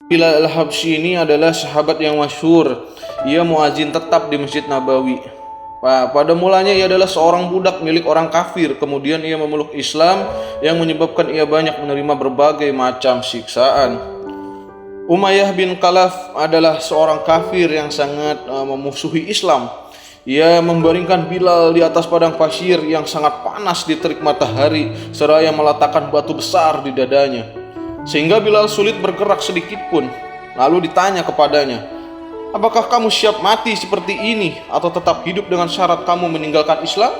Bilal Al-Habsyi ini adalah sahabat yang masyhur. Ia muazin tetap di Masjid Nabawi. Pada mulanya ia adalah seorang budak milik orang kafir. Kemudian ia memeluk Islam yang menyebabkan ia banyak menerima berbagai macam siksaan. Umayyah bin Khalaf adalah seorang kafir yang sangat memusuhi Islam. Ia membaringkan Bilal di atas padang pasir yang sangat panas di terik matahari, seraya meletakkan batu besar di dadanya, sehingga Bilal sulit bergerak sedikit pun. Lalu ditanya kepadanya, "Apakah kamu siap mati seperti ini atau tetap hidup dengan syarat kamu meninggalkan Islam?"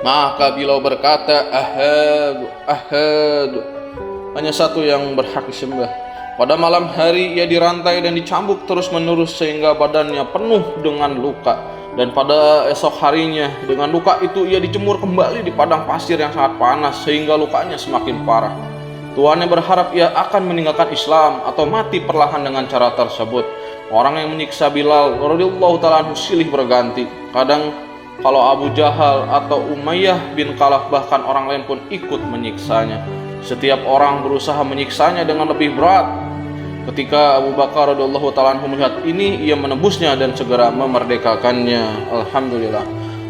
Maka Bilal berkata, "Ahadu, ahadu." Hanya satu yang berhak disembah. Pada malam hari ia dirantai dan dicambuk terus-menerus sehingga badannya penuh dengan luka. Dan pada esok harinya dengan luka itu ia dijemur kembali di padang pasir yang sangat panas sehingga lukanya semakin parah. Tuannya berharap ia akan meninggalkan Islam atau mati perlahan dengan cara tersebut. Orang yang menyiksa Bilal radhiyallahu ta'ala anhu silih berganti. Kadang kalau Abu Jahal atau Umayyah bin Khalaf, bahkan orang lain pun ikut menyiksanya. Setiap orang berusaha menyiksanya dengan lebih berat. Ketika Abu Bakar radhiyallahu ta'ala anhu melihat ini, ia menebusnya dan segera memerdekakannya. Alhamdulillah.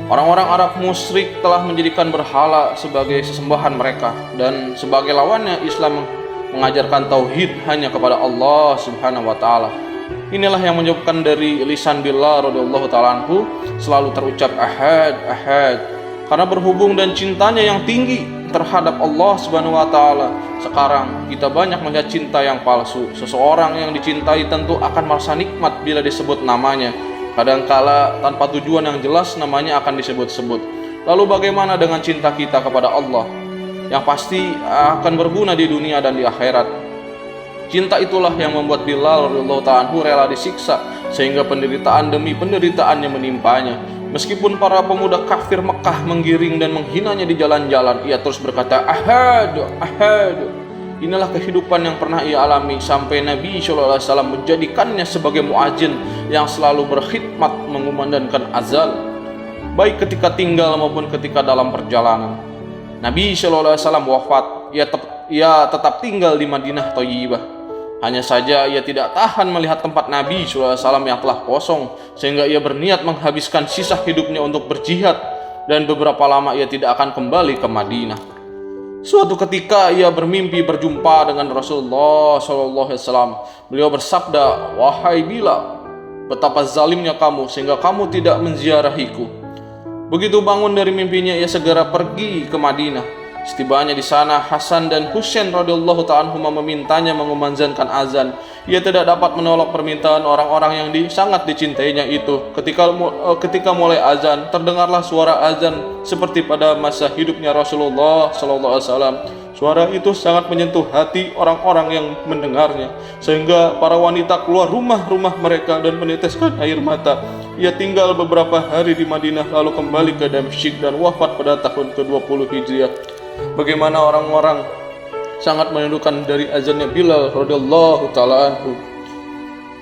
Orang-orang Arab musyrik telah menjadikan berhala sebagai sesembahan mereka, dan sebagai lawannya Islam mengajarkan tauhid hanya kepada Allah Subhanahu wa taala. Inilah yang menyebabkan dari lisan Bilal radhiyallahu ta'ala anhu selalu terucap ahad, ahad, karena berhubung dan cintanya yang tinggi terhadap Allah Subhanahu wa taala. Sekarang kita banyak melihat cinta yang palsu. Seseorang yang dicintai tentu akan merasa nikmat bila disebut namanya. Kadangkala tanpa tujuan yang jelas namanya akan disebut-sebut. Lalu bagaimana dengan cinta kita kepada Allah yang pasti akan berguna di dunia dan di akhirat? Cinta itulah yang membuat Bilal radhiyallahu ta'ala anhu rela disiksa sehingga penderitaan demi penderitaannya menimpanya. Meskipun para pemuda kafir Mekah menggiring dan menghinanya di jalan-jalan, ia terus berkata, "Ahad, ahad." Inilah kehidupan yang pernah ia alami sampai Nabi SAW menjadikannya sebagai muadzin yang selalu berkhidmat mengumandangkan azan, baik ketika tinggal maupun ketika dalam perjalanan. Nabi SAW wafat, ia tetap tinggal di Madinah Thayyibah. Hanya saja ia tidak tahan melihat tempat Nabi SAW yang telah kosong, sehingga ia berniat menghabiskan sisa hidupnya untuk berjihad, dan beberapa lama ia tidak akan kembali ke Madinah. Suatu ketika ia bermimpi berjumpa dengan Rasulullah SAW. Beliau bersabda, "Wahai Bilal, betapa zalimnya kamu sehingga kamu tidak menziarahiku." Begitu bangun dari mimpinya, ia segera pergi ke Madinah. Setibanya di sana, Hasan dan Husain radhiyallahu ta'ala anhuma memintanya mengumandangkan azan. Ia tidak dapat menolak permintaan orang-orang yang sangat dicintainya itu. Ketika mulai azan, terdengarlah suara azan seperti pada masa hidupnya Rasulullah sallallahu alaihi wasallam. Suara itu sangat menyentuh hati orang-orang yang mendengarnya, sehingga para wanita keluar rumah-rumah mereka dan meneteskan air mata. Ia tinggal beberapa hari di Madinah lalu kembali ke Damsyik dan wafat pada tahun ke-20 Hijriah. Bagaimana orang-orang sangat merindukan dari azannya Bilal radhiyallahu ta'ala anhu.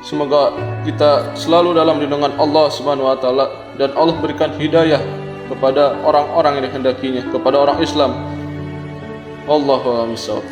Semoga kita selalu dalam lindungan Allah Subhanahu wa taala dan Allah berikan hidayah kepada orang-orang yang dikehendakinya, kepada orang Islam. Wallahu a'lam bishawab.